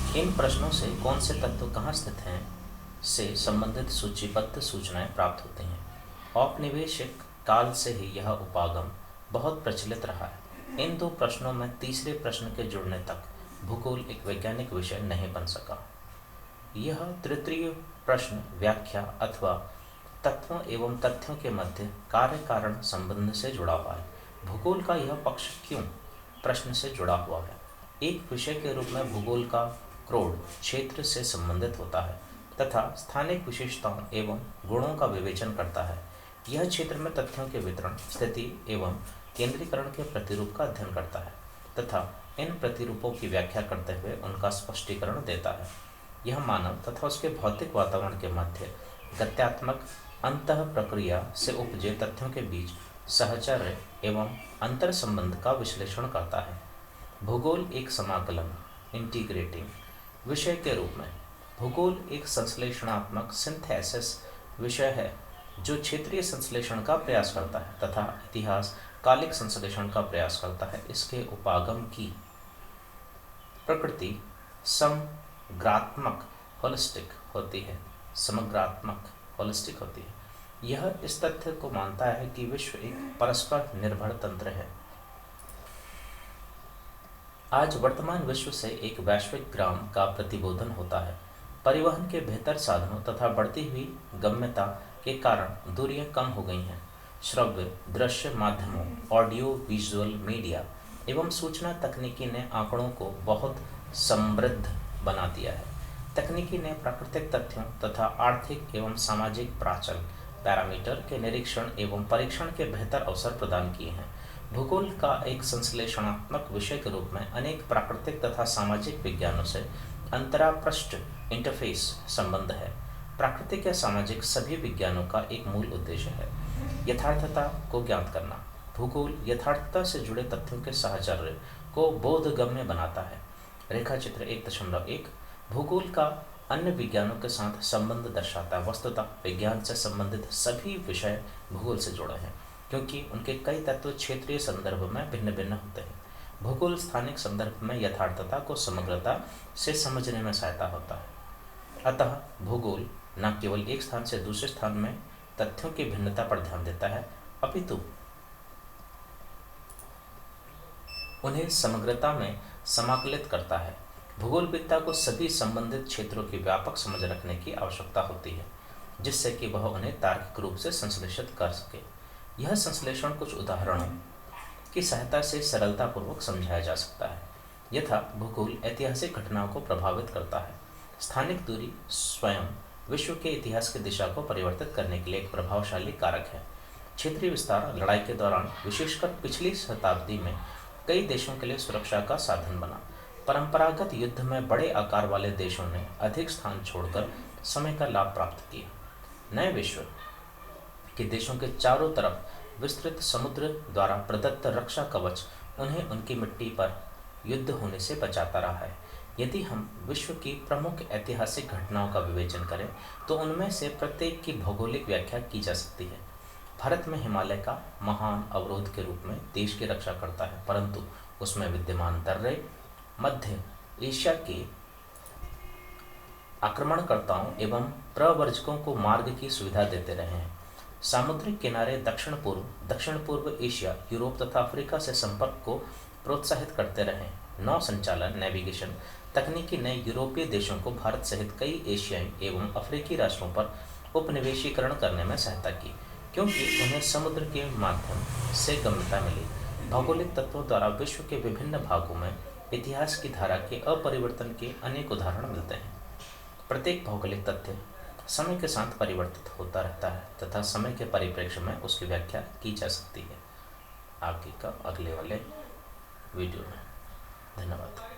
इन प्रश्नों से कौन से तत्व कहाँ स्थित हैं से संबंधित सूचीबद्ध सूचनाएं प्राप्त होती हैं। औपनिवेशिक काल से ही यह उपागम बहुत प्रचलित रहा है। इन दो प्रश्नों में तीसरे प्रश्न के जुड़ने तक भूगोल एक वैज्ञानिक विषय नहीं बन सका। यह तृतीय प्रश्न व्याख्या अथवा तत्वों एवं तथ्यों के मध्य कार्य कारण संबंध से जुड़ा हुआ है। भूगोल का यह पक्ष क्यों प्रश्न से जुड़ा हुआ है। एक विषय के रूप में भूगोल का क्रोड क्षेत्र से संबंधित होता है तथा स्थानिक विशेषताओं एवं गुणों का विवेचन करता है। यह क्षेत्र में तथ्यों के वितरण, स्थिति एवं केंद्रीकरण के प्रतिरूप का अध्ययन करता है तथा इन प्रतिरूपों की व्याख्या करते हुए उनका स्पष्टीकरण देता है। यह मानव तथा उसके भौतिक वातावरण के मध्य गत्यात्मक अंतः प्रक्रिया से उपजे तथ्यों के बीच सहचर्य एवं अंतर संबंध का विश्लेषण करता है। भूगोल एक समाकलन इंटीग्रेटिंग विषय के रूप में भूगोल एक संश्लेषणात्मक सिंथेसिस विषय है जो क्षेत्रीय संश्लेषण का प्रयास करता है तथा इतिहास कालिक संश्लेषण का प्रयास करता है। इसके उपागम की प्रकृति समग्रात्मक होलिस्टिक होती है यह इस तथ्य को मानता है कि विश्व एक परस्पर निर्भर तंत्र है। आज वर्तमान विश्व से एक वैश्विक ग्राम का प्रतिबोधन होता है। परिवहन के बेहतर साधनों तथा बढ़ती हुई गम्यता के कारण दूरियां कम हो गई हैं। श्रव्य दृश्य माध्यमों, ऑडियो विजुअल मीडिया एवं सूचना तकनीकी ने आंकड़ों को बहुत समृद्ध बना दिया है। तकनीकी ने प्राकृतिक तथ्यों तथा आर्थिक एवं सामाजिक प्राचल पैरामीटर के निरीक्षण एवं परीक्षण के बेहतर अवसर प्रदान किए हैं। भूगोल का एक संश्लेषणात्मक विषय के रूप में अनेक प्राकृतिक तथा सामाजिक विज्ञानों से अंतरापृष्ठ इंटरफेस संबंध है। प्राकृतिक या सामाजिक सभी विज्ञानों का एक मूल उद्देश्य है यथार्थता को ज्ञात करना। भूगोल यथार्थता से जुड़े तथ्यों के साहचर्य को बोधगम्य बनाता है। रेखा चित्र 1.1 भूगोल का अन्य विज्ञानों के साथ संबंध दर्शाता है। वस्तुतः विज्ञान से संबंधित सभी विषय भूगोल से जुड़े हैं क्योंकि उनके कई तत्व क्षेत्रीय संदर्भ में भिन्न भिन्न होते हैं। भूगोल स्थानिक संदर्भ में यथार्थता को समग्रता से समझने में सहायता होता है। अतः भूगोल न केवल एक स्थान से दूसरे स्थान में तथ्यों की भिन्नता पर ध्यान देता है अपितु उन्हें समग्रता में समाकलित करता है। भूगोलविद्ता को सभी संबंधित क्षेत्रों की व्यापक समझ रखने की आवश्यकता होती है जिससे कि वह उन्हें तार्किक रूप से संश्लेषित कर सके। यह संश्लेषण कुछ उदाहरणों की सहायता से सरलतापूर्वक समझाया जा सकता है। यथा भूगोल ऐतिहासिक घटनाओं को प्रभावित करता है। स्थानिक दूरी स्वयं विश्व के इतिहास की दिशा को परिवर्तित करने के लिए एक प्रभावशाली कारक है। क्षेत्रीय विस्तार लड़ाई के दौरान विशेषकर पिछली शताब्दी में कई देशों के लिए सुरक्षा का साधन बना। परंपरागत युद्ध में बड़े आकार वाले देशों ने अधिक स्थान छोड़कर समय का लाभ प्राप्त किया। नए विश्व के देशों के चारों तरफ विस्तृत समुद्र द्वारा प्रदत्त रक्षा कवच उन्हें उनकी मिट्टी पर युद्ध होने से बचाता रहा है। यदि हम विश्व की प्रमुख ऐतिहासिक घटनाओं का विवेचन करें तो उनमें से प्रत्येक की भौगोलिक व्याख्या की जा सकती है। भारत में हिमालय का महान अवरोध के रूप में देश की रक्षा करता है परंतु उसमें विद्यमान दर्रे मध्य एशिया के आक्रमणकर्ताओं एवं प्रव्रजकों को मार्ग की सुविधा देते रहे हैं। सामुद्रिक किनारे दक्षिण पूर्व एशिया, यूरोप तथा अफ्रीका से संपर्क को प्रोत्साहित करते रहे। नौ संचालन नेविगेशन तकनीकी ने यूरोपीय देशों को भारत सहित कई एशियाई एवं अफ्रीकी राष्ट्रों पर उपनिवेशीकरण करने में सहायता की क्योंकि उन्हें समुद्र के माध्यम से गम्यता मिली। भौगोलिक तत्वों द्वारा विश्व के विभिन्न भागों में इतिहास की धारा के अपरिवर्तन के अनेक उदाहरण मिलते हैं। प्रत्येक भौगोलिक तथ्य समय के साथ परिवर्तित होता रहता है तथा समय के परिप्रेक्ष्य में उसकी व्याख्या की जा सकती है। आगे का अगले वाले वीडियो में। धन्यवाद।